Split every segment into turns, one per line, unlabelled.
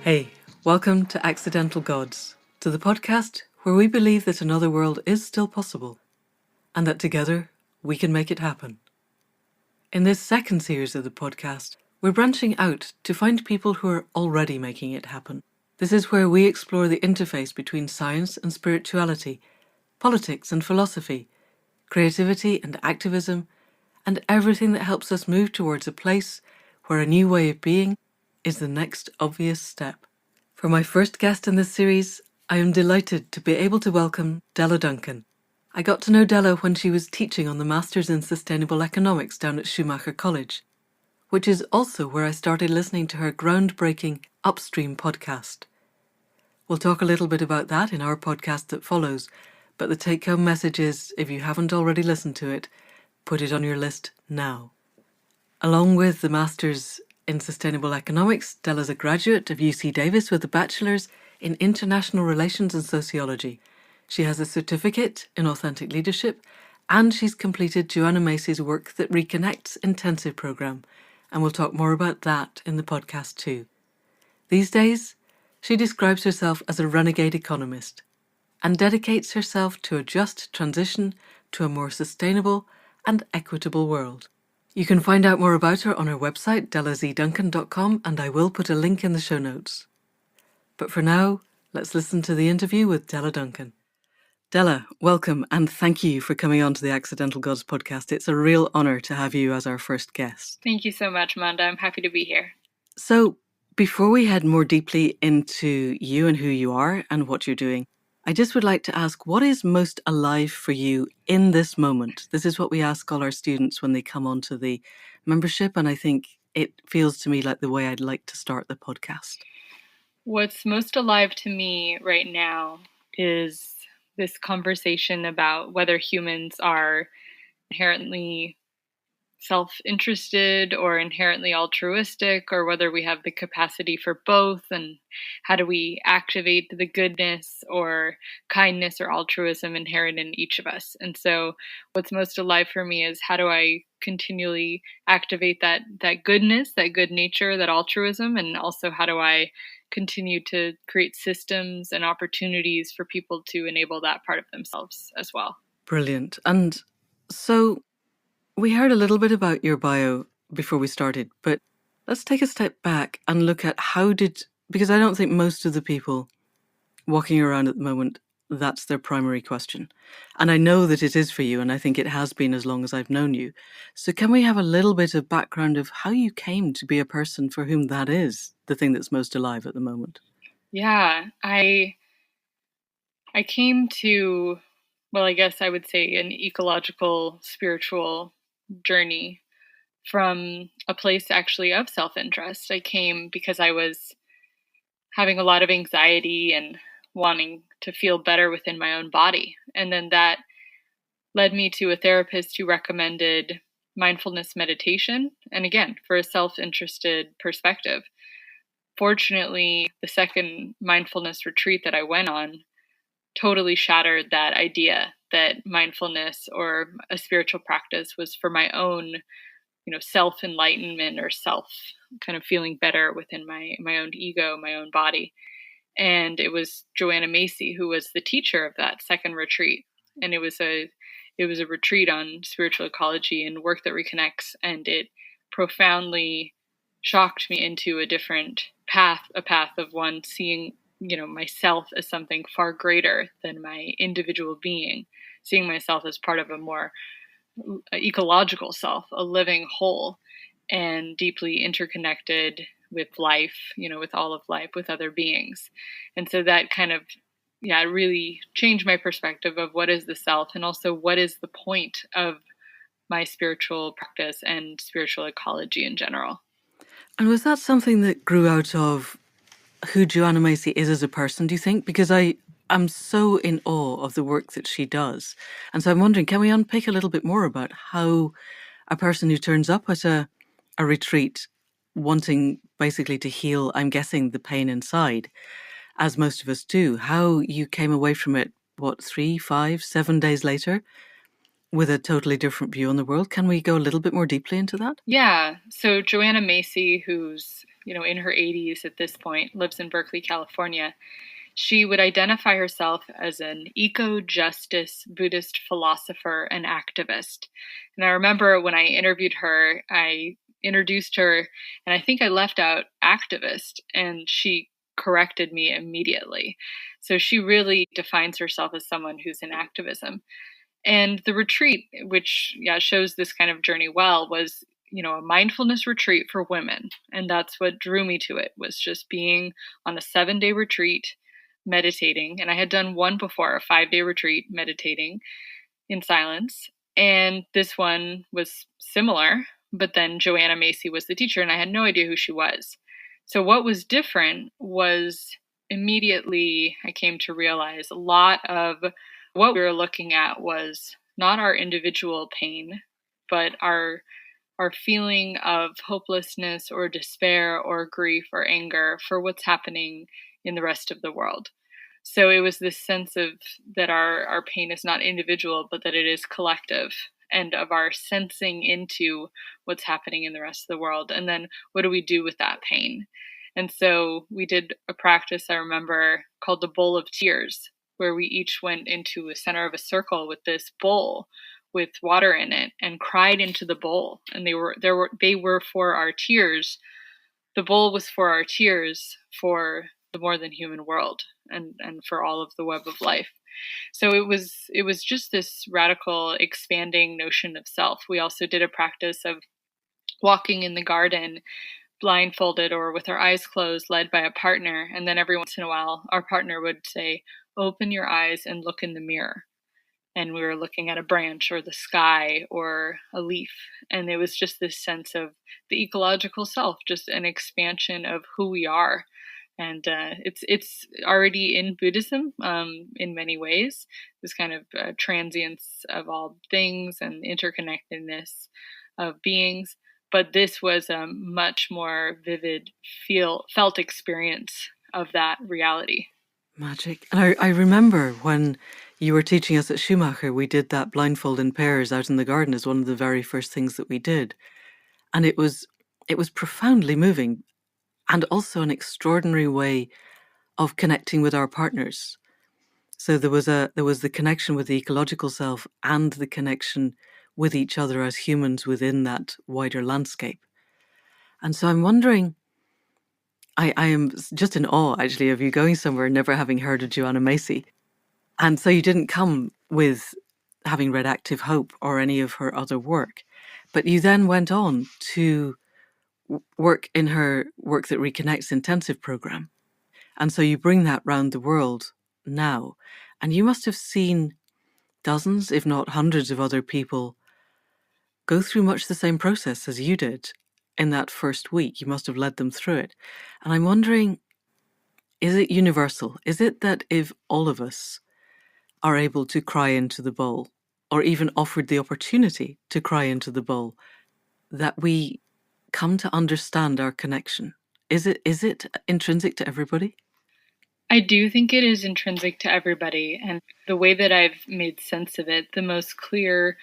Hey, welcome to Accidental Gods, to the podcast where we believe that another world is still possible and that together we can make it happen. In this second series of the podcast, we're branching out to find people who are already making it happen. This is where we explore the interface between science and spirituality, politics and philosophy, creativity and activism, and everything that helps us move towards a place where a new way of being is the next obvious step. For my first guest in this series, I am delighted to be able to welcome Della Duncan. I got to know Della when she was teaching on the Masters in Sustainable Economics down at Schumacher College, which is also where I started listening to her groundbreaking Upstream podcast. We'll talk a little bit about that in our podcast that follows, but the take-home message is, if you haven't already listened to it, put it on your list now. Along with the Masters in Sustainable Economics, Della's a graduate of UC Davis with a bachelor's in International Relations and Sociology. She has a certificate in Authentic Leadership, and she's completed Joanna Macy's Work That Reconnects intensive program, and we'll talk more about that in the podcast too. These days, she describes herself as a renegade economist and dedicates herself to a just transition to a more sustainable and equitable world. You can find out more about her on her website, dellazDuncan.com, and I will put a link in the show notes. But for now, let's listen to the interview with Della Duncan. Della, welcome, and thank you for coming on to the Accidental Gods podcast. It's a real honour to have you as our first guest.
Thank you so much, Amanda. I'm happy to be here.
So, before we head more deeply into you and who you are and what you're doing, I just would like to ask, what is most alive for you in this moment? This is what we ask all our students when they come onto the membership, and I think it feels to me like the way I'd like to start the podcast.
What's most alive to me right now is this conversation about whether humans are inherently self-interested or inherently altruistic, or whether we have the capacity for both, and how do we activate the goodness or kindness or altruism inherent in each of us. And so what's most alive for me is, how do I continually activate that goodness, that good nature, that altruism, and also how do I continue to create systems and opportunities for people to enable that part of themselves as well.
Brilliant. And so we heard a little bit about your bio before we started, but let's take a step back and look at because I don't think most of the people walking around at the moment, that's their primary question. And I know that it is for you, and I think it has been as long as I've known you. So can we have a little bit of background of how you came to be a person for whom that is the thing that's most alive at the moment?
Yeah, I came to, well, I guess I would say an ecological, spiritual journey from a place actually of self-interest. I came because I was having a lot of anxiety and wanting to feel better within my own body. And then that led me to a therapist who recommended mindfulness meditation, and again, for a self-interested perspective. Fortunately, the second mindfulness retreat that I went on totally shattered that idea that mindfulness or a spiritual practice was for my own, self-enlightenment or self kind of feeling better within my own ego, my own body. And it was Joanna Macy who was the teacher of that second retreat. And it was a retreat on spiritual ecology and work that reconnects. And it profoundly shocked me into a different path, a path of one seeing, myself as something far greater than my individual being, seeing myself as part of a more ecological self, a living whole, and deeply interconnected with life, with all of life, with other beings. And so that kind of, really changed my perspective of what is the self, and also what is the point of my spiritual practice and spiritual ecology in general.
And was that something that grew out of who Joanna Macy is as a person, do you think? Because I'm so in awe of the work that she does. And so I'm wondering, can we unpick a little bit more about how a person who turns up at a retreat wanting basically to heal, I'm guessing, the pain inside, as most of us do, how you came away from it, 3, 5, 7 days later, with a totally different view on the world? Can we go a little bit more deeply into that?
Yeah. So Joanna Macy, who's in her 80s at this point, lives in Berkeley, California. She would identify herself as an eco-justice Buddhist philosopher and activist. And I remember when I interviewed her, I introduced her, and I think I left out activist, and she corrected me immediately. So she really defines herself as someone who's in activism. And the retreat, which shows this kind of journey well, was a mindfulness retreat for women. And that's what drew me to it, was just being on a 7-day retreat, meditating. And I had done one before, a 5-day retreat, meditating in silence. And this one was similar, but then Joanna Macy was the teacher, and I had no idea who she was. So what was different was, immediately I came to realize a lot of what we were looking at was not our individual pain, but our feeling of hopelessness or despair or grief or anger for what's happening in the rest of the world. So it was this sense of that our pain is not individual, but that it is collective, and of our sensing into what's happening in the rest of the world. And then what do we do with that pain? And so we did a practice, I remember, called the Bowl of Tears, where we each went into the center of a circle with this bowl with water in it and cried into the bowl. And they were for our tears. The bowl was for our tears for the more than human world, and for all of the web of life. So it was just this radical expanding notion of self. We also did a practice of walking in the garden blindfolded or with our eyes closed, led by a partner. And then every once in a while, our partner would say, "Open your eyes and look in the mirror." And we were looking at a branch or the sky or a leaf. And it was just this sense of the ecological self, just an expansion of who we are. And it's already in Buddhism in many ways, this kind of transience of all things and interconnectedness of beings. But this was a much more vivid, felt experience of that reality.
Magic. And I remember when you were teaching us at Schumacher, we did that blindfold in pairs out in the garden as one of the very first things that we did. And it was profoundly moving, and also an extraordinary way of connecting with our partners. So there was the connection with the ecological self and the connection with each other as humans within that wider landscape. And so I'm wondering, I am just in awe, actually, of you going somewhere, never having heard of Joanna Macy. And so you didn't come with having read Active Hope or any of her other work, but you then went on to work in her Work That Reconnects intensive program. And so you bring that round the world now. And you must have seen dozens, if not hundreds of other people go through much the same process as you did in that first week. You must have led them through it. And I'm wondering, is it universal? Is it that if all of us are able to cry into the bowl, or even offered the opportunity to cry into the bowl, that we come to understand our connection? Is it intrinsic to everybody?
I do think it is intrinsic to everybody. And the way that I've made sense of it, the most clear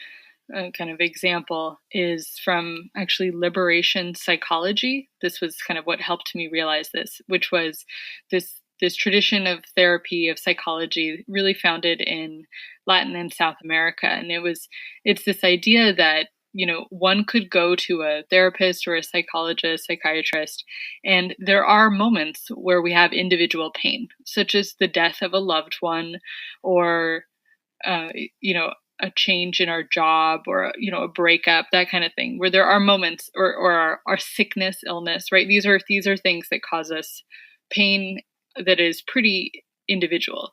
kind of example is from actually liberation psychology. This was kind of what helped me realize this, which was this tradition of therapy, of psychology, really founded in Latin and South America. And it's this idea that, one could go to a therapist or a psychologist, psychiatrist, and there are moments where we have individual pain, such as the death of a loved one, or, a change in our job, or, a breakup, that kind of thing, where there are moments, or our sickness, illness, right? These are things that cause us pain that is pretty individual.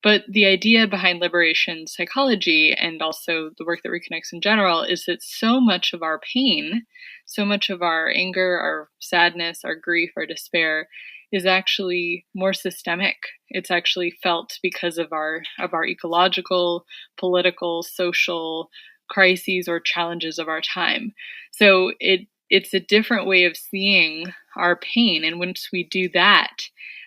But the idea behind liberation psychology, and also the Work That Reconnects in general, is that so much of our pain, so much of our anger, our sadness, our grief, our despair is actually more systemic. It's actually felt because of our ecological, political, social crises or challenges of our time. So it's a different way of seeing our pain. And once we do that,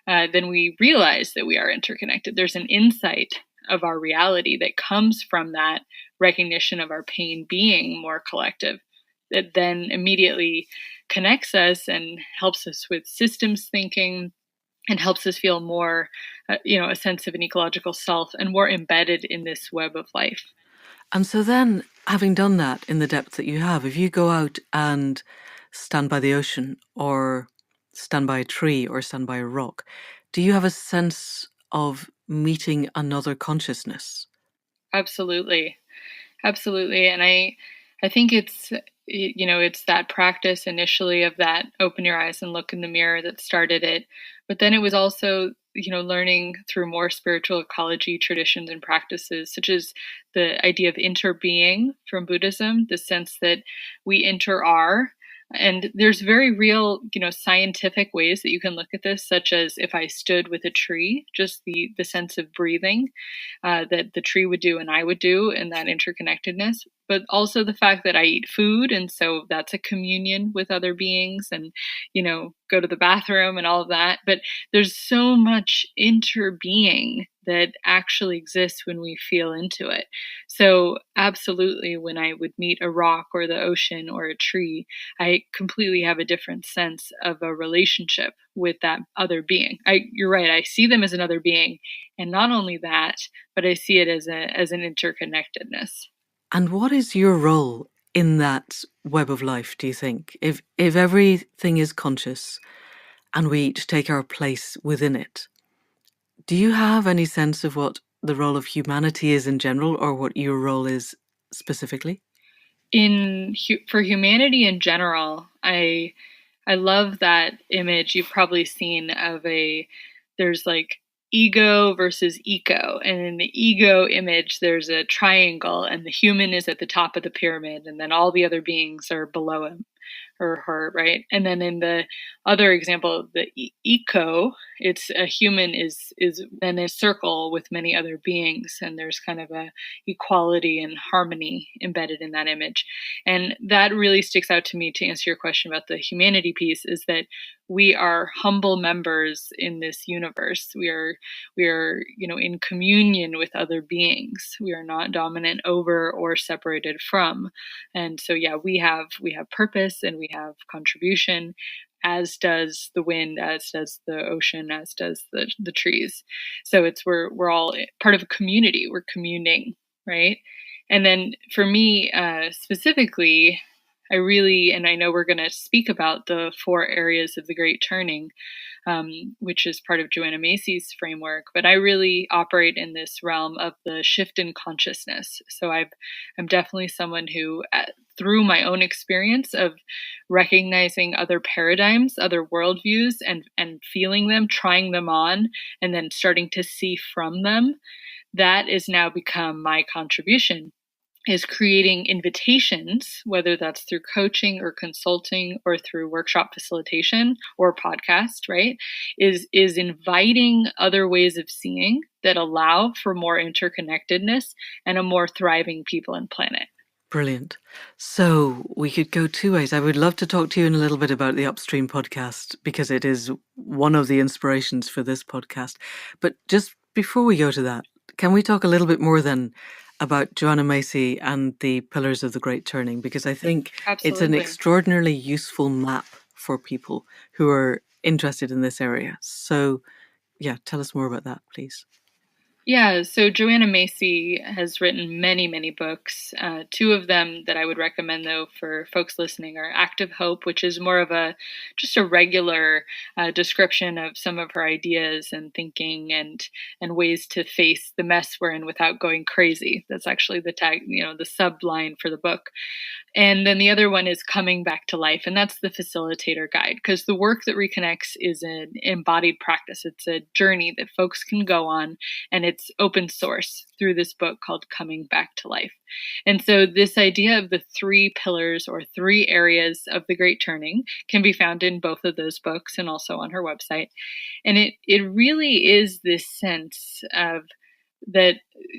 then we realize that we are interconnected. There's an insight of our reality that comes from that recognition of our pain being more collective, that then immediately connects us and helps us with systems thinking and helps us feel more, a sense of an ecological self and more embedded in this web of life.
And so then, having done that in the depth that you have, if you go out and stand by the ocean or stand by a tree or stand by a rock, do you have a sense of meeting another consciousness?
Absolutely. Absolutely. And I think it's that practice initially of that open your eyes and look in the mirror that started it. But then it was also, learning through more spiritual ecology traditions and practices, such as the idea of interbeing from Buddhism, the sense that we inter are. And there's very real, scientific ways that you can look at this, such as if I stood with a tree, just the sense of breathing that the tree would do and I would do, and that interconnectedness. But also the fact that I eat food, and so that's a communion with other beings, and go to the bathroom and all of that. But there's so much interbeing that actually exists when we feel into it. So absolutely, when I would meet a rock or the ocean or a tree, I completely have a different sense of a relationship with that other being. You're right. I see them as another being, and not only that, but I see it as an interconnectedness.
And what is your role in that web of life, do you think? If everything is conscious and we each take our place within it, do you have any sense of what the role of humanity is in general, or what your role is specifically?
For humanity in general, I love that image you've probably seen of there's like ego versus eco. And in the ego image, there's a triangle, and the human is at the top of the pyramid, and then all the other beings are below him or her, right? And then in the other example, the eco, it's a human is then a circle with many other beings, and there's kind of a equality and harmony embedded in that image. And that really sticks out to me to answer your question about the humanity piece, is that we are humble members in this universe. We are in communion with other beings. We are not dominant over or separated from. And so yeah, we have purpose and we have contribution, as does the wind, as does the ocean, as does the trees. So we're all part of a community. We're communing, right? And then for me specifically, and I know we're going to speak about the 4 areas of the Great Turning, which is part of Joanna Macy's framework, but I really operate in this realm of the shift in consciousness. So I'm definitely someone who, through my own experience of recognizing other paradigms, other worldviews, and feeling them, trying them on, and then starting to see from them, that is now become my contribution, is creating invitations, whether that's through coaching or consulting or through workshop facilitation or podcast, right? Is inviting other ways of seeing that allow for more interconnectedness and a more thriving people and planet.
Brilliant. So we could go 2 ways. I would love to talk to you in a little bit about the Upstream podcast, because it is one of the inspirations for this podcast. But just before we go to that, can we talk a little bit more then about Joanna Macy and the Pillars of the Great Turning? Because I think it's an
Absolutely.
extraordinarily useful map for people who are interested in this area. So yeah, tell us more about that, please.
Yeah, so Joanna Macy has written many, many books. 2 of them that I would recommend, though, for folks listening are Active Hope, which is more of just a regular description of some of her ideas and thinking and ways to face the mess we're in without going crazy. That's actually the tag, the subline for the book. And then the other one is Coming Back to Life, and that's the facilitator guide, because the work that Reconnects is an embodied practice. It's a journey that folks can go on, and it's open source through this book called Coming Back to Life. And so this idea of the 3 pillars or 3 areas of the Great Turning can be found in both of those books and also on her website. And it really is this sense of that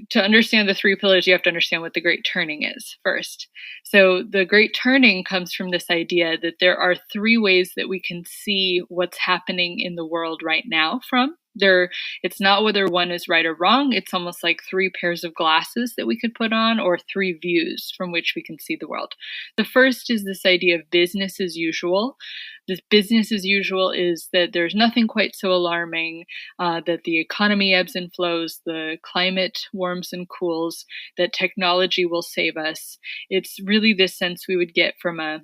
to understand the 3 pillars, you have to understand what the Great Turning is first. So the Great Turning comes from this idea that there are 3 ways that we can see what's happening in the world right now from. It's not whether one is right or wrong. It's almost like three pairs of glasses that we could put on, or three views from which we can see the world. The first is this idea of business as usual. This business as usual is that there's nothing quite so alarming, that the economy ebbs and flows, the climate warms and cools, that technology will save us. It's really this sense we would get from a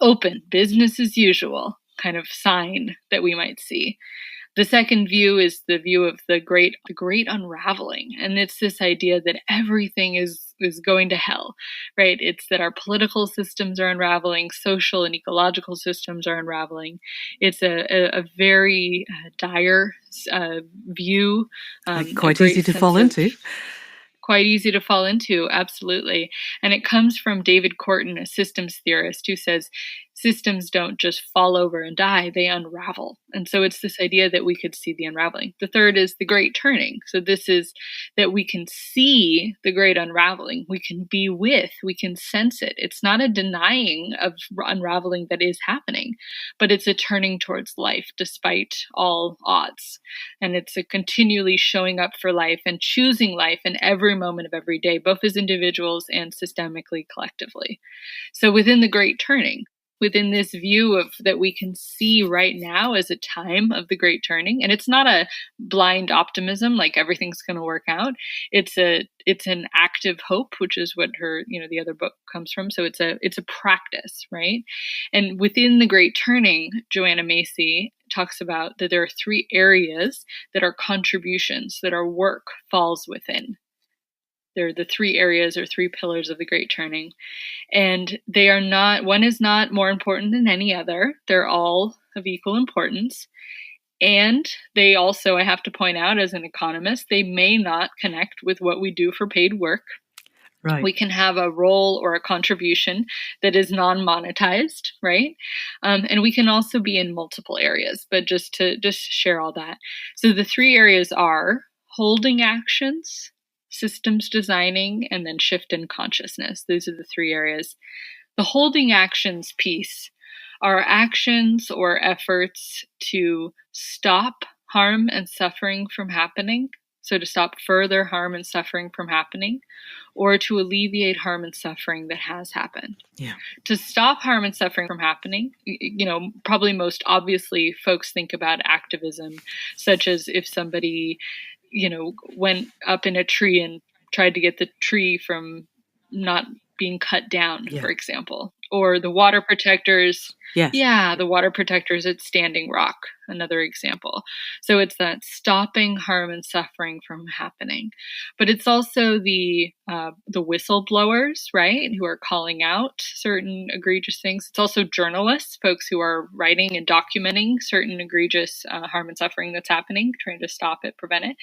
open business as usual kind of sign that we might see. The second view is the view of the great unraveling. And it's this idea that everything is going to hell, right? It's that our political systems are unraveling, social and ecological systems are unraveling. It's a very dire view.
Quite easy to fall into.
Quite easy to fall into, absolutely. And it comes from David Corton, a systems theorist, who says systems don't just fall over and die, they unravel. And so it's this idea that we could see the unraveling. The third is the great turning. So this is that we can see the great unraveling. We can be with, we can sense it. It's not a denying of unraveling that is happening, but it's a turning towards life despite all odds. And it's a continually showing up for life and choosing life in every moment of every day, both as individuals and systemically, collectively. So within the great turning, within this view of that we can see right now as a time of the great turning, and it's not a blind optimism like everything's going to work out. It's an active hope, which is what her the other book comes from. So it's a practice, right? And within the great turning, Joanna Macy talks about that there are three areas that are contributions, that our work falls within. They're the three areas or three pillars of the great turning. And they are not, one is not more important than any other. They're all of equal importance. And they also, I have to point out as an economist, they may not connect with what we do for paid work.
Right.
We can have a role or a contribution that is non-monetized, right? And we can also be in multiple areas, but just to share all that. So the three areas are holding actions, systems designing, and then shift in consciousness. These are the three areas. The holding actions piece are actions or efforts to stop harm and suffering from happening. So to stop further harm and suffering from happening, or to alleviate harm and suffering that has happened.
Yeah.
To stop harm and suffering from happening, probably most obviously folks think about activism, such as if somebody went up in a tree and tried to get the tree from not being cut down, for example. Or the water protectors.
Yes.
Yeah, the water protectors at Standing Rock, another example. So it's that stopping harm and suffering from happening. But it's also the whistleblowers, right, who are calling out certain egregious things. It's also journalists, folks who are writing and documenting certain egregious harm and suffering that's happening, trying to stop it, prevent it.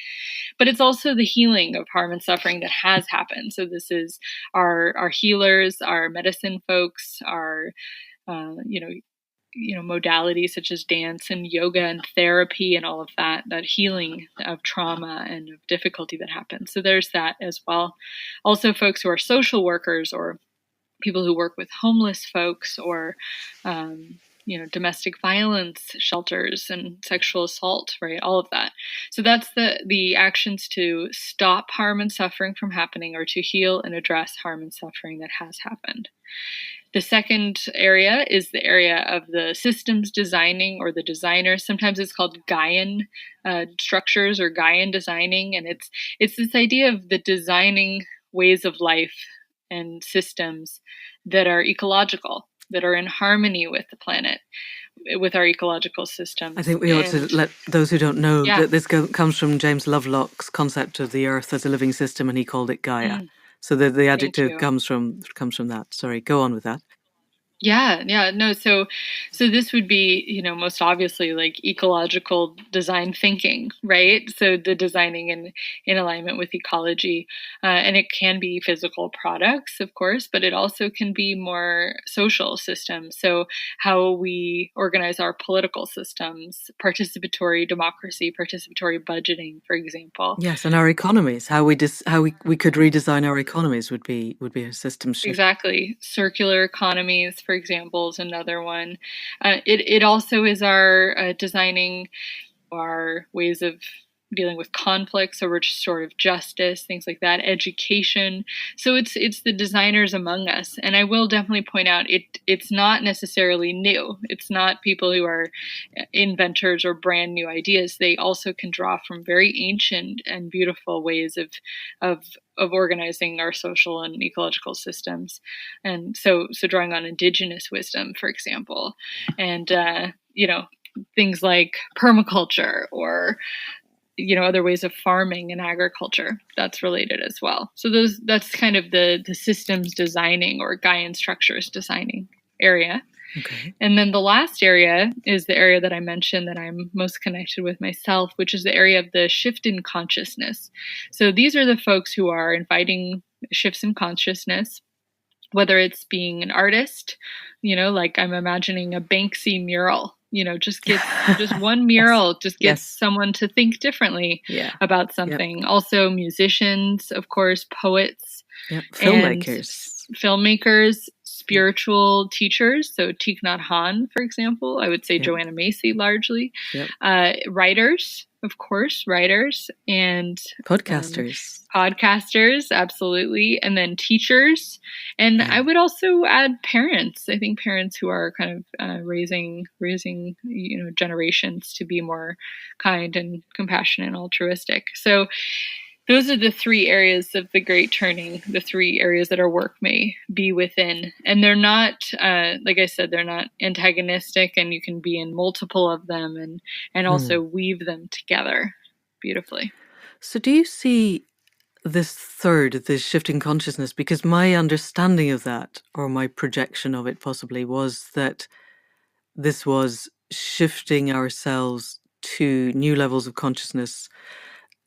But it's also the healing of harm and suffering that has happened. So this is our healers, our medicine folks, our modalities such as dance and yoga and therapy and all of that healing of trauma and of difficulty that happens. So there's that as well. Also folks who are social workers or people who work with homeless folks or domestic violence shelters and sexual assault, right? All of that. So that's the actions to stop harm and suffering from happening or to heal and address harm and suffering that has happened. The second area is the area of the systems designing or the designer. Sometimes it's called Gaian structures or Gaian designing. And it's this idea of the designing ways of life and systems that are ecological, that are in harmony with the planet, with our ecological systems.
I think we ought to let those who don't know that this comes from James Lovelock's concept of the Earth as a living system, and he called it Gaia. So the adjective comes from that. Sorry, go on with that.
Yeah, no. So this would be, most obviously like ecological design thinking, right? So the designing in alignment with ecology, and it can be physical products, of course, but it also can be more social systems. So how we organize our political systems, participatory democracy, participatory budgeting, for example.
Yes, and our economies, how we could redesign our economies would be a system shift.
Exactly, circular economies, for example, is another one. It also is our designing our ways of dealing with conflicts or restorative justice, things like that, education. So it's the designers among us. And I will definitely point out it's not necessarily new. It's not people who are inventors or brand new ideas. They also can draw from very ancient and beautiful ways of organizing our social and ecological systems. And so drawing on indigenous wisdom, for example, and things like permaculture or other ways of farming and agriculture, that's related as well. So that's kind of the systems designing or Gaian structures designing area.
Okay.
And then the last area is the area that I mentioned that I'm most connected with myself, which is the area of the shift in consciousness. So these are the folks who are inviting shifts in consciousness, whether it's being an artist, like I'm imagining a Banksy mural, just one mural, just gets someone to think differently about something. Yep. Also musicians, of course, poets, filmmakers, spiritual teachers. So Thich Nhat Hanh, for example, I would say Joanna Macy largely, writers, of course, and podcasters, absolutely. And then teachers. And I would also add parents. I think parents who are kind of raising, generations to be more kind and compassionate and altruistic. So those are the three areas of the Great Turning, the three areas that our work may be within. And they're not, like I said, they're not antagonistic, and you can be in multiple of them and also weave them together beautifully.
So do you see this shifting consciousness? Because my understanding of that, or my projection of it possibly, was that this was shifting ourselves to new levels of consciousness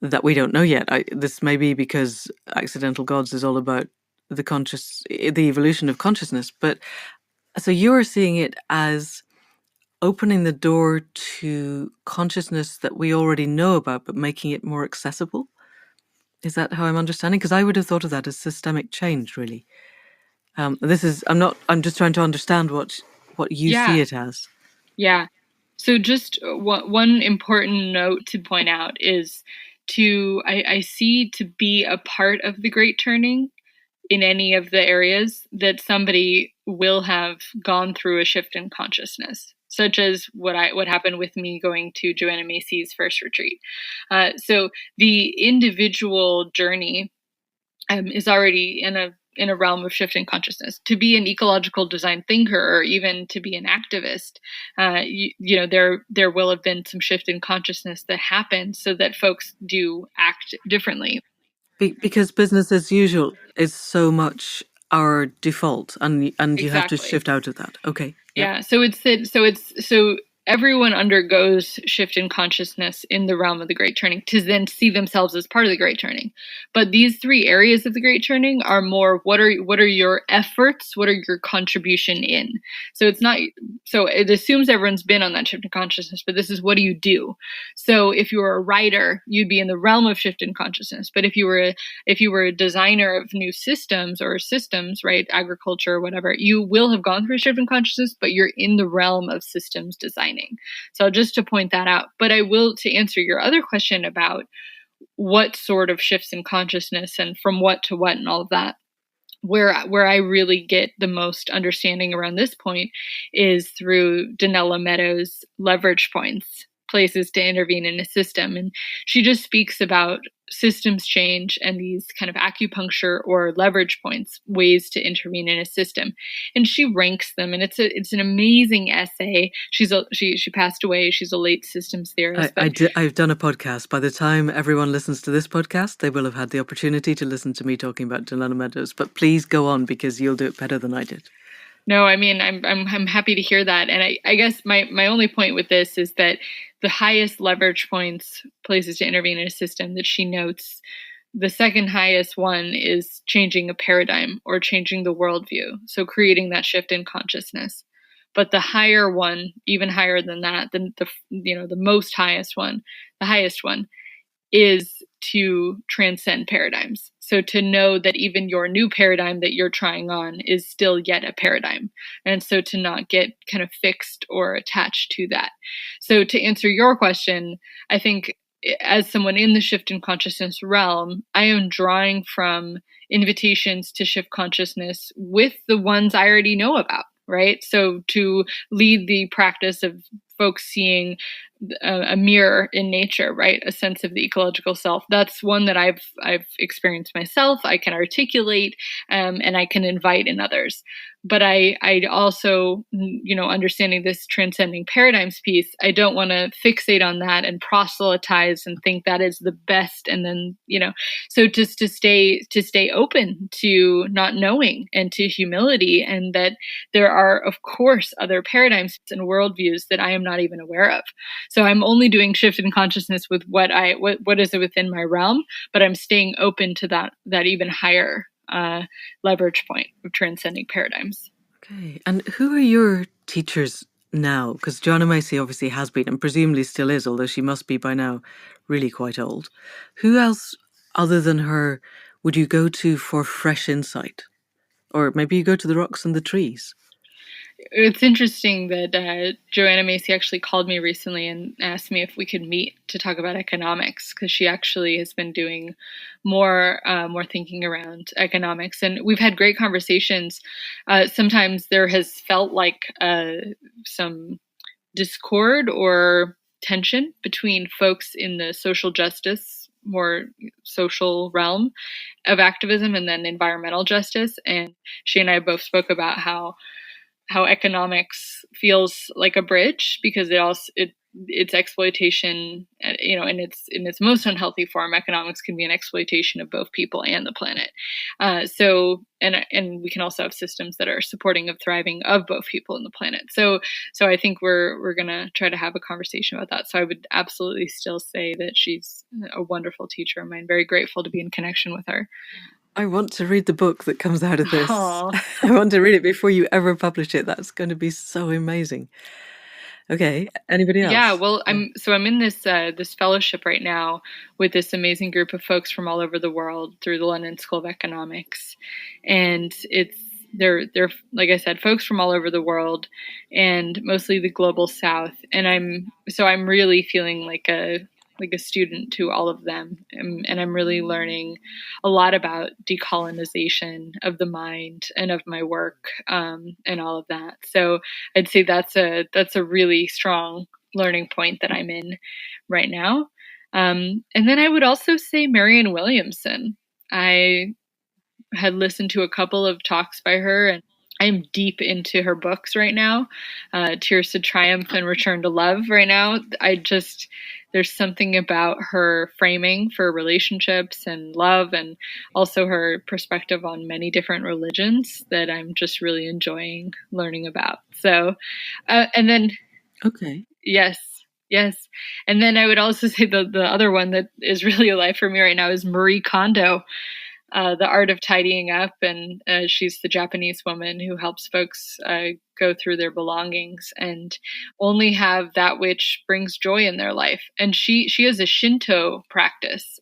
that we don't know yet. This may be because Accidental Gods is all about the evolution of consciousness. But so you're seeing it as opening the door to consciousness that we already know about, but making it more accessible. Is that how I'm understanding? Because I would have thought of that as systemic change, really. I'm just trying to understand what you see it as.
Yeah. So just one important note to point out is I see to be a part of the Great Turning in any of the areas that somebody will have gone through a shift in consciousness, such as what happened with me going to Joanna Macy's first retreat. So the individual journey is already in a realm of shifting consciousness. To be an ecological design thinker, or even to be an activist, there will have been some shift in consciousness that happened so that folks do act differently.
Because business as usual is so much our default, and
Exactly.
You have to shift out of that. Okay.
Yep. Yeah. So everyone undergoes shift in consciousness in the realm of the Great Turning to then see themselves as part of the Great Turning. But these three areas of the Great Turning are more, what are your efforts? What are your contribution in? So it assumes everyone's been on that shift in consciousness, but this is, what do you do? So if you were a writer, you'd be in the realm of shift in consciousness. But if you were a designer of new systems, right, agriculture or whatever, you will have gone through a shift in consciousness, but you're in the realm of systems designing. So just to point that out. But I will, to answer your other question about what sort of shifts in consciousness and from what to what and all of that, where I really get the most understanding around this point is through Donella Meadows' leverage points, places to intervene in a system. And she just speaks about systems change and these kind of acupuncture or leverage points, ways to intervene in a system. And she ranks them, and it's an amazing essay. She passed away. She's a late systems theorist.
I've done a podcast. By the time everyone listens to this podcast, they will have had the opportunity to listen to me talking about Donella Meadows. But please go on, because you'll do it better than I did.
No, I mean, I'm happy to hear that. And I guess my only point with this is that the highest leverage points, places to intervene in a system, that she notes, the second highest one is changing a paradigm or changing the worldview. So creating that shift in consciousness. But the higher one, even higher than that, the most highest one, the highest one, is to transcend paradigms. So to know that even your new paradigm that you're trying on is still yet a paradigm. And so to not get kind of fixed or attached to that. So to answer your question, I think as someone in the shift in consciousness realm, I am drawing from invitations to shift consciousness with the ones I already know about, right? So to lead the practice of folks seeing a mirror in nature, right? A sense of the ecological self. That's one that I've experienced myself. I can articulate, and I can invite in others. But I also, understanding this transcending paradigms piece, I don't want to fixate on that and proselytize and think that is the best. And then, so just to stay open to not knowing and to humility, and that there are, of course, other paradigms and worldviews that I am not even aware of. So I'm only doing shift in consciousness with what is within my realm, but I'm staying open to that even higher leverage point of transcending paradigms.
Okay. And who are your teachers now? Because Joanna Macy obviously has been and presumably still is, although she must be by now really quite old. Who else other than her would you go to for fresh insight? Or maybe you go to the rocks and the trees?
It's interesting that Joanna Macy actually called me recently and asked me if we could meet to talk about economics, because she actually has been doing more thinking around economics, and we've had great conversations. Sometimes there has felt like some discord or tension between folks in the social justice, more social realm of activism, and then environmental justice. And she and I both spoke about how economics feels like a bridge, because it's exploitation, in its most unhealthy form. Economics can be an exploitation of both people and the planet. So we can also have systems that are supporting of thriving of both people and the planet. So I think we're gonna try to have a conversation about that. So I would absolutely still say that she's a wonderful teacher of mine. Very grateful to be in connection with her.
I want to read the book that comes out of this.
Aww.
I want to read it before you ever publish it. That's going to be so amazing. Okay. Anybody else?
Yeah, well, I'm in this fellowship right now with this amazing group of folks from all over the world through the London School of Economics, and they're like I said, folks from all over the world, and mostly the global South. And I'm really feeling like a student to all of them, and I'm really learning a lot about decolonization of the mind and of my work, and all of that. So I'd say that's a really strong learning point that I'm in right now. And then I would also say Marianne Williamson. I had listened to a couple of talks by her, and I'm deep into her books right now. Tears to Triumph and Return to Love right now. There's something about her framing for relationships and love, and also her perspective on many different religions, that I'm just really enjoying learning about. So, and then,
okay.
Yes. And then I would also say the other one that is really alive for me right now is Marie Kondo. The Art of Tidying Up, and she's the Japanese woman who helps folks go through their belongings and only have that which brings joy in their life. And she has a Shinto practice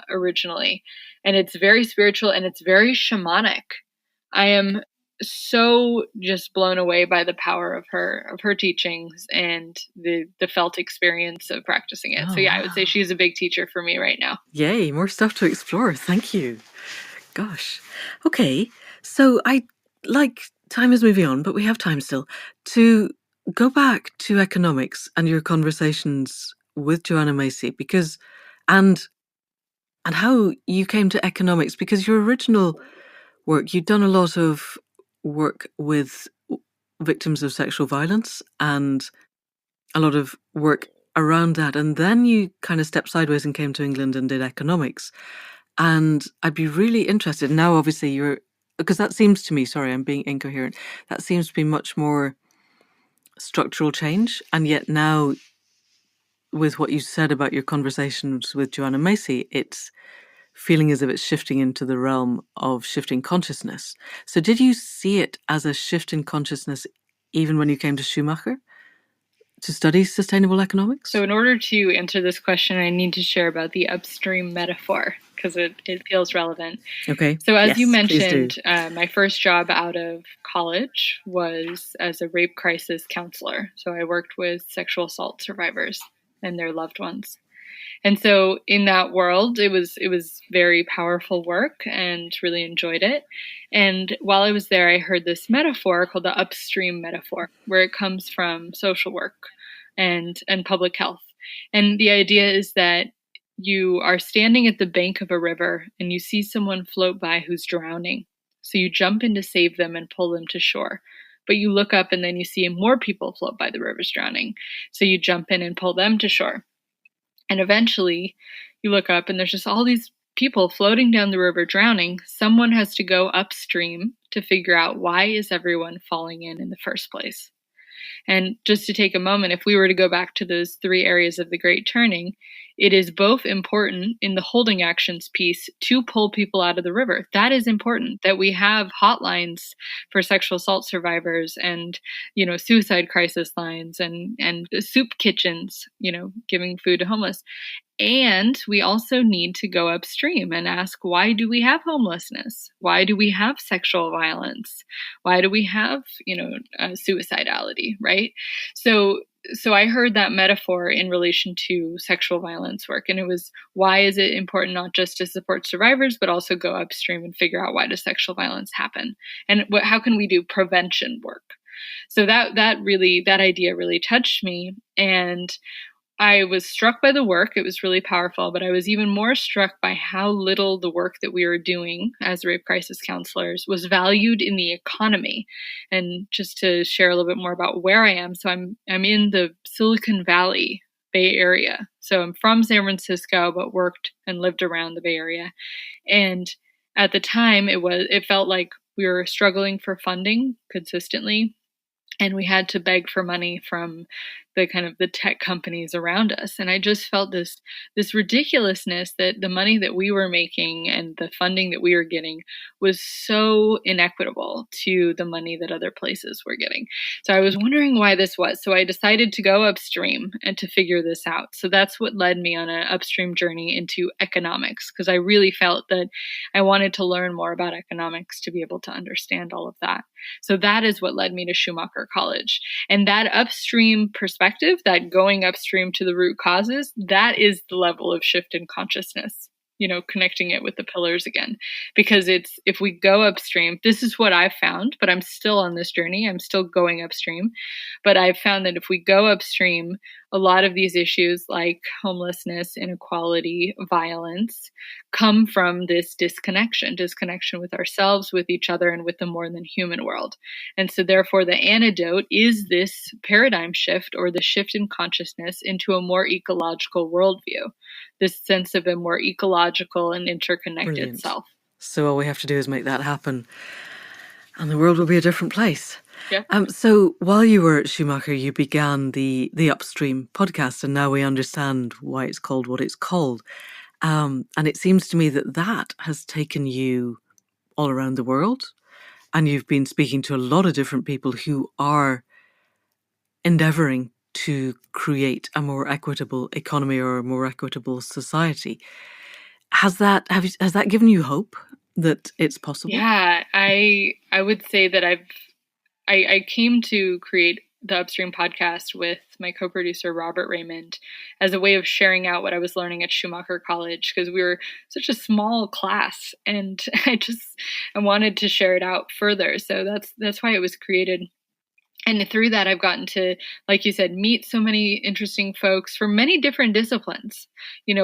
originally, and it's very spiritual and it's very shamanic. I am so just blown away by the power of her teachings and the felt experience of practicing it.
Oh,
so yeah,
wow.
I would say she's a big teacher for me right now.
Yay, more stuff to explore. Thank you. Gosh. Okay. So time is moving on, but we have time still to go back to economics and your conversations with Joanna Macy, because and how you came to economics, because your original work, you'd done a lot of work with victims of sexual violence and a lot of work around that. And then you kind of stepped sideways and came to England and did economics. And I'd be really interested now, obviously because that seems to me, sorry, I'm being incoherent. That seems to be much more structural change. And yet now, with what you said about your conversations with Joanna Macy, it's feeling as if it's shifting into the realm of shifting consciousness. So did you see it as a shift in consciousness even when you came to Schumacher? to study sustainable economics?
So in order to answer this question, I need to share about the upstream metaphor because it feels relevant.
Okay.
So as you
Yes, please do.
mentioned, my first job out of college was as a rape crisis counselor. So I worked with sexual assault survivors and their loved ones. And so in that world, it was very powerful work and really enjoyed it. And while I was there, I heard this metaphor called the upstream metaphor, where it comes from social work and public health. And the idea is that you are standing at the bank of a river and you see someone float by who's drowning. So you jump in to save them and pull them to shore. But you look up and then you see more people float by the river's drowning. So you jump in and pull them to shore. And eventually you look up and there's just all these people floating down the river drowning. Someone has to go upstream to figure out why is everyone falling in the first place. And just to take a moment, if we were to go back to those 3 areas of the Great Turning, it is both important in the holding actions piece to pull people out of the river. That is important, that we have hotlines for sexual assault survivors and, suicide crisis lines and soup kitchens, giving food to homeless. And we also need to go upstream and ask, why do we have homelessness? Why do we have sexual violence? Why do we have, suicidality, right? So I heard that metaphor in relation to sexual violence work. And it was, why is it important not just to support survivors, but also go upstream and figure out why does sexual violence happen? And how can we do prevention work? So that idea really touched me. And I was struck by the work. It was really powerful, but I was even more struck by how little the work that we were doing as rape crisis counselors was valued in the economy. And just to share a little bit more about where I am. So I'm in the Silicon Valley, Bay Area. So I'm from San Francisco, but worked and lived around the Bay Area. And at the time it felt like we were struggling for funding consistently. And we had to beg for money from the tech companies around us. And I just felt this ridiculousness that the money that we were making and the funding that we were getting was so inequitable to the money that other places were getting. So I was wondering why this was. So I decided to go upstream and to figure this out. So that's what led me on an upstream journey into economics, because I really felt that I wanted to learn more about economics to be able to understand all of that. So that is what led me to Schumacher College. And that upstream perspective, that going upstream to the root causes, that is the level of shift in consciousness, connecting it with the pillars again. Because if we go upstream, this is what I've found, but I'm still on this journey. I'm still going upstream. But I've found that if we go upstream, a lot of these issues like homelessness, inequality, violence come from this disconnection with ourselves, with each other, and with the more than human world. And so therefore the antidote is this paradigm shift, or the shift in consciousness into a more ecological worldview, this sense of a more ecological and interconnected
Brilliant.
self.
So all we have to do is make that happen, and the world will be a different place.
Yeah.
So while you were at Schumacher, you began the Upstream podcast, and now we understand why it's called what it's called. And it seems to me that has taken you all around the world, and you've been speaking to a lot of different people who are endeavouring to create a more equitable economy or a more equitable society. Has that given you hope that it's possible?
Yeah, I would say that I came to create the Upstream podcast with my co-producer, Robert Raymond, as a way of sharing out what I was learning at Schumacher College, because we were such a small class, and I wanted to share it out further. So that's why it was created. And through that, I've gotten to, like you said, meet so many interesting folks from many different disciplines,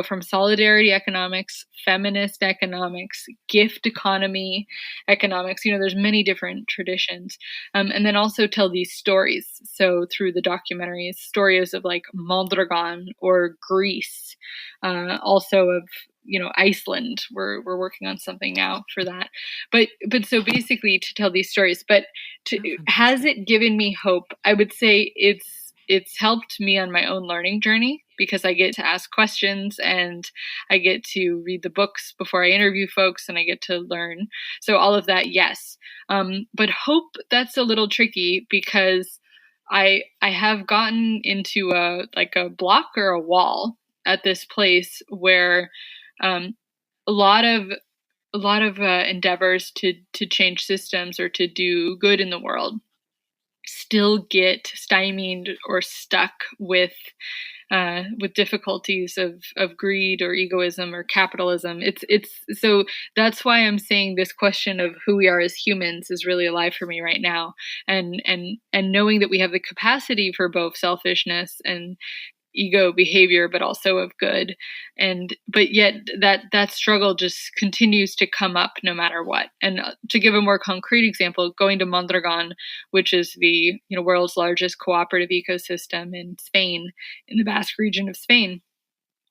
from solidarity economics, feminist economics, gift economy economics. There's many different traditions. And then also tell these stories. So through the documentaries, stories of like Mondragon or Greece, also of Iceland. We're working on something now for that. But so basically to tell these stories. But has it given me hope? I would say it's helped me on my own learning journey, because I get to ask questions and I get to read the books before I interview folks, and I get to learn. So all of that, yes. But hope, that's a little tricky, because I have gotten into a block or a wall at this place where um, a lot of endeavors to change systems or to do good in the world still get stymied or stuck with difficulties of greed or egoism or capitalism. It's so that's why I'm saying this question of who we are as humans is really alive for me right now, and knowing that we have the capacity for both selfishness and ego behavior, but also of good. And but yet that struggle just continues to come up no matter what. And to give a more concrete example, going to Mondragon, which is the world's largest cooperative ecosystem in Spain, in the Basque region of Spain,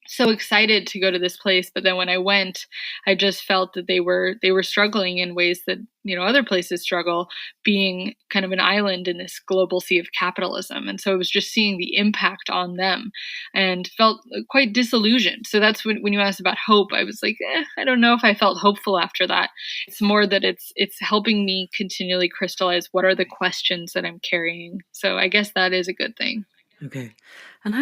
so excited to go to this place, but then when I went, I just felt that they were struggling in ways that other places struggle, being kind of an island in this global sea of capitalism. And so I was just seeing the impact on them and felt quite disillusioned. So that's when you asked about hope, I was like, I don't know if I felt hopeful after that. It's more that it's helping me continually crystallize what are the questions that I'm carrying. So I guess that is a good thing.
Okay. And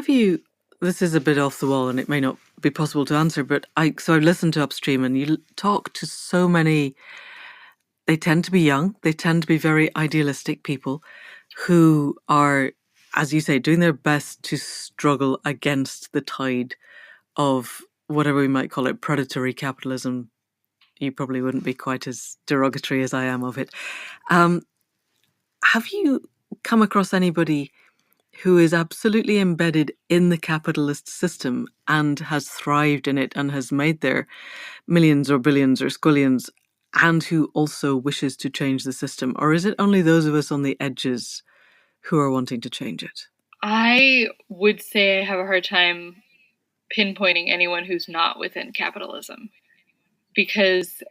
this is a bit off the wall and it may not be possible to answer, but I listened to Upstream and you talk to so many, they tend to be young, they tend to be very idealistic people who are, as you say, doing their best to struggle against the tide of whatever we might call it, predatory capitalism. You probably wouldn't be quite as derogatory as I am of it. Have you come across anybody who is absolutely embedded in the capitalist system and has thrived in it and has made their millions or billions or squillions, and who also wishes to change the system? Or is it only those of us on the edges who are wanting to change it?
I would say I have a hard time pinpointing anyone who's not within capitalism, because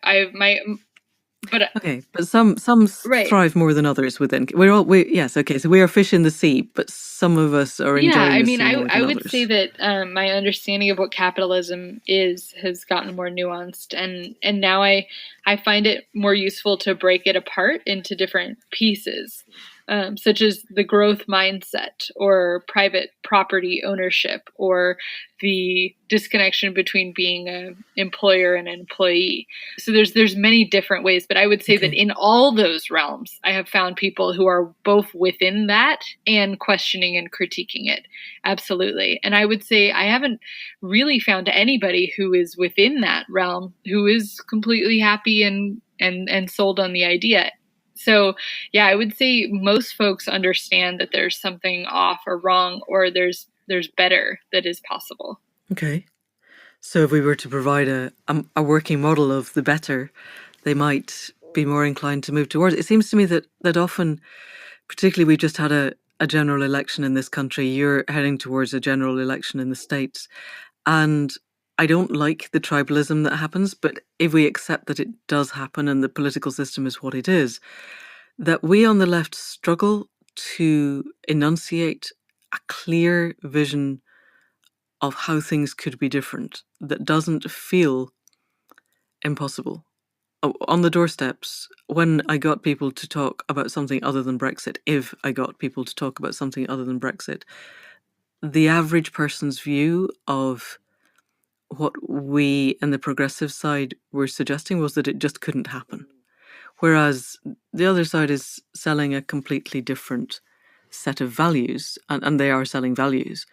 Okay, but some
right.
thrive more than others within. Yes, okay. So we are fish in the sea, but some of us are
Yeah,
enjoying
I
the
mean,
sea more
I
than
would say
others.
that my understanding of what capitalism is has gotten more nuanced, and now I find it more useful to break it apart into different pieces, such as the growth mindset or private property ownership or the disconnection between being an employer and an employee. So there's many different ways, but I would say that
Okay.
in all those realms, I have found people who are both within that and questioning and critiquing it. Absolutely. And I would say I haven't really found anybody who is within that realm who is completely happy and sold on the idea. So, yeah, I would say most folks understand that there's something off or wrong, or there's better that is possible.
Okay. So if we were to provide a working model of the better, they might be more inclined to move towards it. It seems to me that often, particularly we just had a general election in this country, you're heading towards a general election in the States. And I don't like the tribalism that happens, but if we accept that it does happen and the political system is what it is, that we on the left struggle to enunciate a clear vision of how things could be different that doesn't feel impossible. On the doorsteps, when I got people to talk about something other than Brexit, if I got people to talk about something other than Brexit, the average person's view of what we and the progressive side were suggesting was that it just couldn't happen. Whereas the other side is selling a completely different set of values, and they are selling values.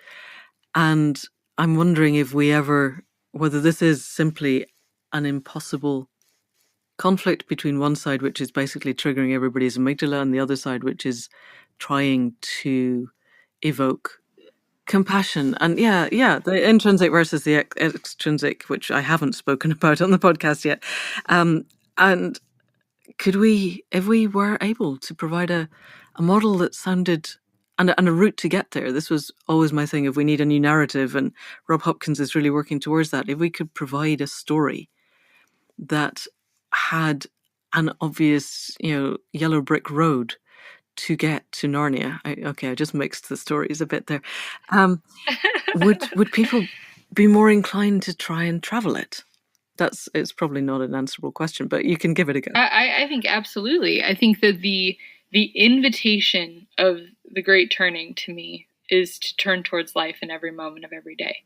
And I'm wondering if whether this is simply an impossible conflict between one side, which is basically triggering everybody's amygdala, and the other side, which is trying to evoke compassion. And the intrinsic versus the extrinsic, which I haven't spoken about on the podcast yet. And could we, if we were able to provide a model that sounded, and a route to get there, this was always my thing, if we need a new narrative, and Rob Hopkins is really working towards that, if we could provide a story that had an obvious, yellow brick road to get to Narnia. I just mixed the stories a bit there. Would people be more inclined to try and travel it? It's probably not an answerable question, but you can give it a go.
I think absolutely. I think that the invitation of the great turning to me is to turn towards life in every moment of every day.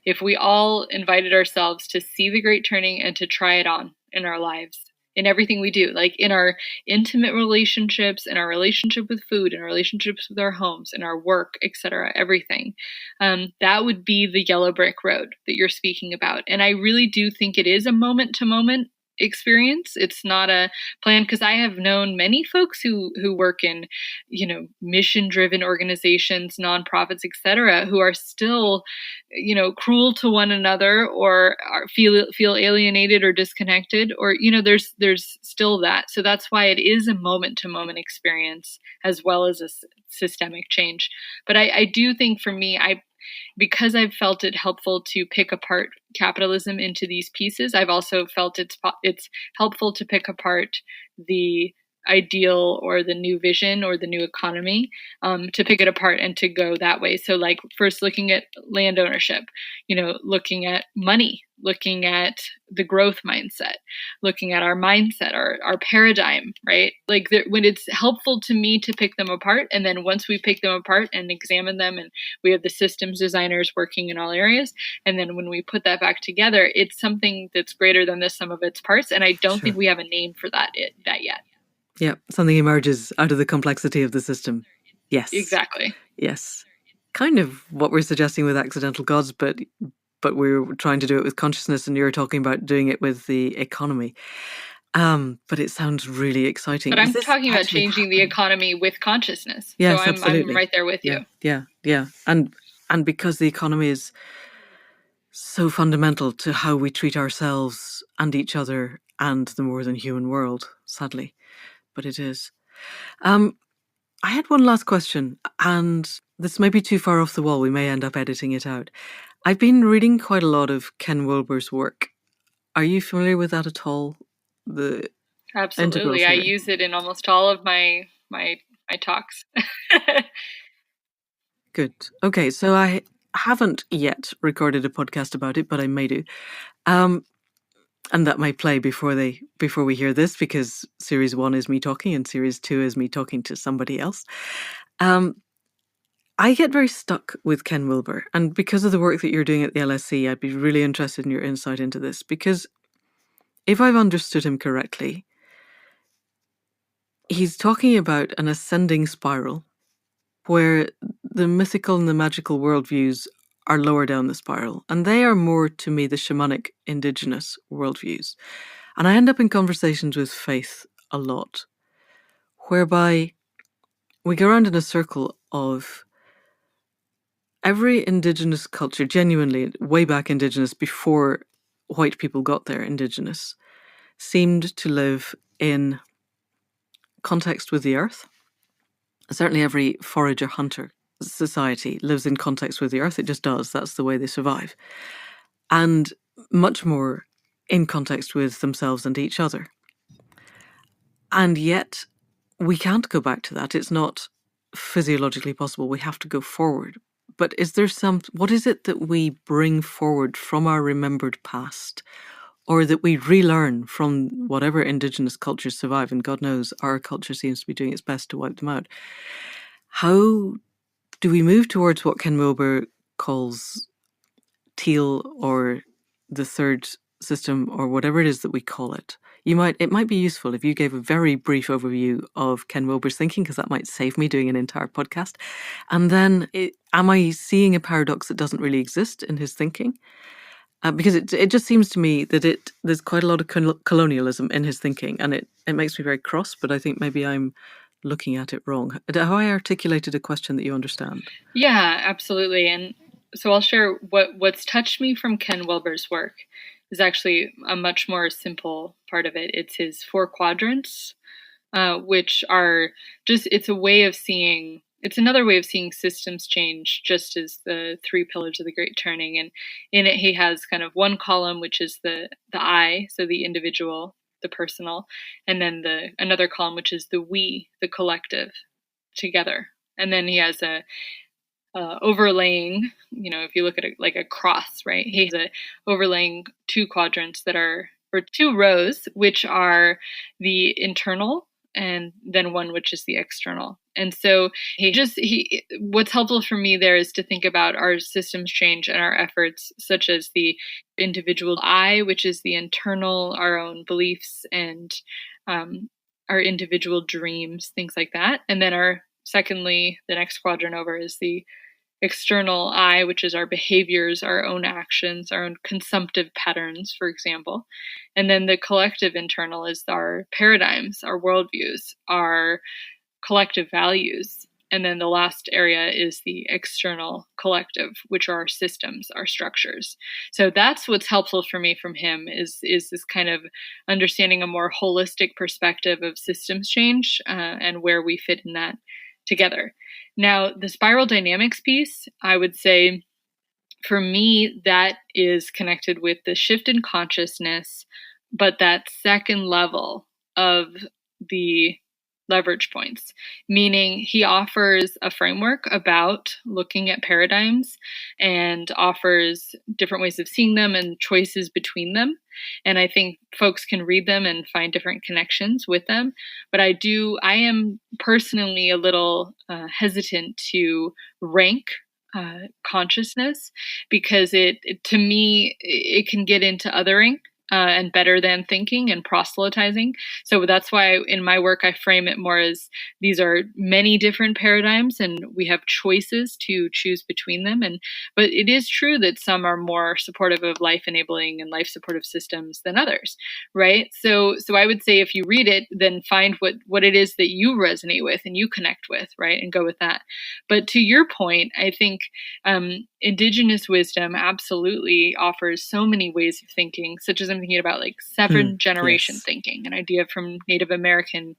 If we all invited ourselves to see the great turning and to try it on in our lives, in everything we do, like in our intimate relationships, in our relationship with food, in our relationships with our homes, in our work, etc., everything, that would be the yellow brick road that you're speaking about. And I really do think it is a moment to moment experience. It's not a plan, because I have known many folks who work in, mission driven organizations, nonprofits, etc., who are still, cruel to one another, or feel alienated or disconnected, or there's still that. So that's why it is a moment to moment experience as well as a systemic change. But I do think for me, because I've felt it helpful to pick apart capitalism into these pieces, I've also felt it's helpful to pick apart the ideal or the new vision or the new economy, to pick it apart and to go that way. So like first looking at land ownership, looking at money, looking at the growth mindset, looking at our mindset, our paradigm, right? Like when it's helpful to me to pick them apart. And then once we pick them apart and examine them, and we have the systems designers working in all areas, and then when we put that back together, it's something that's greater than the sum of its parts. And I don't think we have a name for that yet.
Yeah, something emerges out of the complexity of the system. Yes.
Exactly.
Yes. Kind of what we're suggesting with accidental gods, but we're trying to do it with consciousness, and you're talking about doing it with the economy. But it sounds really exciting.
But I'm talking about changing the economy with consciousness.
Yes,
so
absolutely.
I'm right there with you.
Yeah. And because the economy is so fundamental to how we treat ourselves and each other and the more than human world, sadly. But it is. I had one last question, and this may be too far off the wall. We may end up editing it out. I've been reading quite a lot of Ken Wilber's work. Are you familiar with that at all?
Absolutely. I use it in almost all of my talks.
Good. Okay, so I haven't yet recorded a podcast about it, but I may do. And that may play before we hear this, because series 1 is me talking and series 2 is me talking to somebody else. I get very stuck with Ken Wilber, and because of the work that you're doing at the LSE, I'd be really interested in your insight into this, because if I've understood him correctly, he's talking about an ascending spiral where the mythical and the magical worldviews are lower down the spiral, and they are more, to me, the shamanic indigenous worldviews. And I end up in conversations with faith a lot, whereby we go around in a circle of every indigenous culture, genuinely way back indigenous, before white people got there, indigenous, seemed to live in context with the earth. Certainly every forager hunter society lives in context with the earth. It just does. That's the way they survive. And much more in context with themselves and each other. And yet we can't go back to that. It's not physiologically possible. We have to go forward. But what is it that we bring forward from our remembered past, or that we relearn from whatever indigenous cultures survive? And God knows our culture seems to be doing its best to wipe them out. How do we move towards what Ken Wilber calls teal, or the third system, or whatever it is that we call it? It might be useful if you gave a very brief overview of Ken Wilber's thinking, because that might save me doing an entire podcast. And then, am I seeing a paradox that doesn't really exist in his thinking? Because it just seems to me that there's quite a lot of colonialism in his thinking, and it makes me very cross, but I think maybe I'm looking at it wrong. Have I articulated a question that you understand?
Yeah, absolutely. And so I'll share what's touched me from Ken Wilber's work is actually a much more simple part of it. It's his 4 quadrants, which are just, it's another way of seeing systems change, just as the 3 pillars of the Great Turning. And in it, he has kind of one column, which is the I, so the individual, the personal, and then another column, which is the we, the collective, together. And then he has a overlaying, if you look at it like a cross, right? He has overlaying 2 quadrants or 2 rows, which are the internal, and then one which is the external. And so what's helpful for me there is to think about our systems change and our efforts, such as the individual I, which is the internal, our own beliefs and our individual dreams, things like that. And then secondly, the next quadrant over is the external I, which is our behaviors, our own actions, our own consumptive patterns, for example. And then the collective internal is our paradigms, our worldviews, our collective values. And then the last area is the external collective, which are our systems, our structures. So that's what's helpful for me from him is this kind of understanding a more holistic perspective of systems change and where we fit in that together. Now, the spiral dynamics piece, I would say for me, that is connected with the shift in consciousness, but that second level of the leverage points, meaning he offers a framework about looking at paradigms and offers different ways of seeing them and choices between them. And I think folks can read them and find different connections with them. But I am personally a little hesitant to rank consciousness because to me, it can get into othering and better than thinking and proselytizing. So that's why in my work, I frame it more as these are many different paradigms and we have choices to choose between them. But it is true that some are more supportive of life enabling and life supportive systems than others, right? So I would say if you read it, then find what it is that you resonate with and you connect with, right? And go with that. But to your point, I think indigenous wisdom absolutely offers so many ways of thinking, such as I'm thinking about like seven generation thinking, an idea from Native American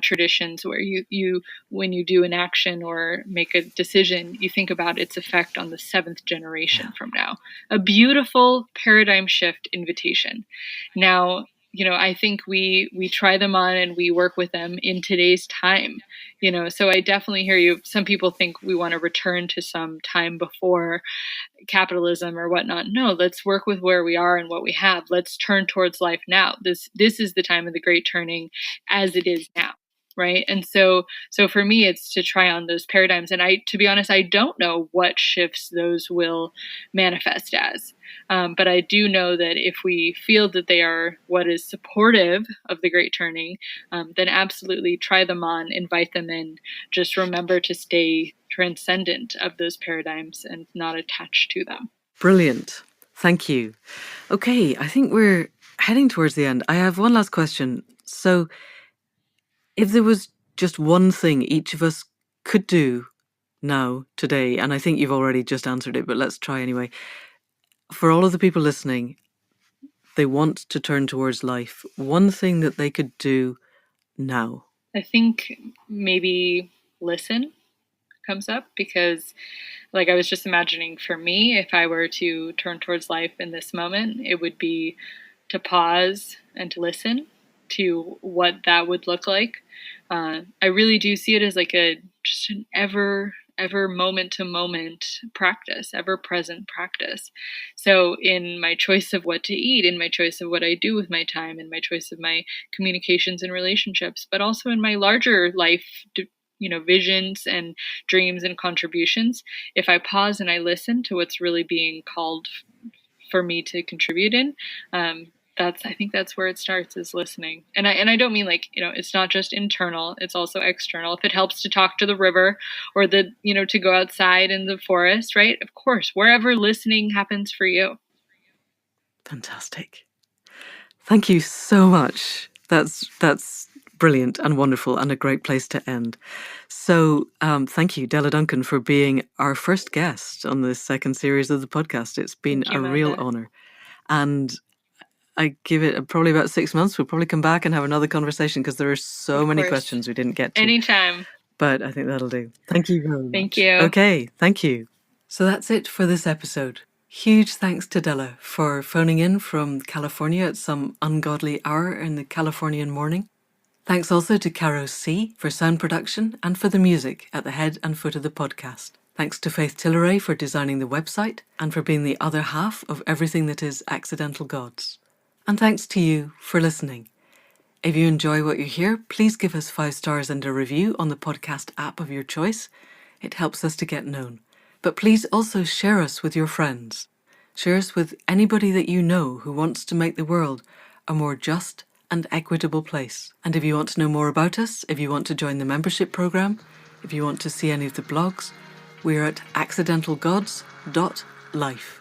traditions where you when you do an action or make a decision, you think about its effect on the seventh generation from now. A beautiful paradigm shift invitation. Now, I think we try them on and we work with them in today's time. So I definitely hear you. Some people think we want to return to some time before capitalism or whatnot. No, let's work with where we are and what we have. Let's turn towards life now. This is the time of the great turning as it is now. Right. And so for me, it's to try on those paradigms. And to be honest, I don't know what shifts those will manifest as. But I do know that if we feel that they are what is supportive of the great turning, then absolutely try them on, invite them in. Just remember to stay transcendent of those paradigms and not attached to them.
Brilliant. Thank you. Okay, I think we're heading towards the end. I have one last question. So if there was just one thing each of us could do now, today, and I think you've already just answered it, but let's try anyway. For all of the people listening, they want to turn towards life. One thing that they could do now.
I think maybe listen comes up because like I was just imagining for me, if I were to turn towards life in this moment, it would be to pause and to listen to what that would look like. I really do see it as like just an ever moment to moment practice, ever present practice. So in my choice of what to eat, in my choice of what I do with my time, in my choice of my communications and relationships, but also in my larger life, visions and dreams and contributions, if I pause and I listen to what's really being called for me to contribute in, I think that's where it starts, is listening. And I don't mean like, it's not just internal, it's also external. If it helps to talk to the river or to go outside in the forest, right? Of course, wherever listening happens for you.
Fantastic. Thank you so much. That's brilliant and wonderful and a great place to end. So thank you, Della Duncan, for being our first guest on this second series of the podcast. It's been a real honor. And I give it probably about 6 months. We'll probably come back and have another conversation because there are so many questions we didn't get to.
Anytime.
But I think that'll do. Thank you very much.
Thank you.
Okay, thank you. So that's it for this episode. Huge thanks to Della for phoning in from California at some ungodly hour in the Californian morning. Thanks also to Caro C. for sound production and for the music at the head and foot of the podcast. Thanks to Faith Tilleray for designing the website and for being the other half of everything that is Accidental Gods. And thanks to you for listening. If you enjoy what you hear, please give us 5 stars and a review on the podcast app of your choice. It helps us to get known. But please also share us with your friends. Share us with anybody that you know who wants to make the world a more just and equitable place. And if you want to know more about us, if you want to join the membership program, if you want to see any of the blogs, we're at accidentalgods.life,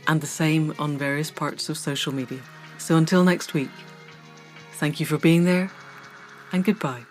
and the same on various parts of social media. So until next week, thank you for being there, and goodbye.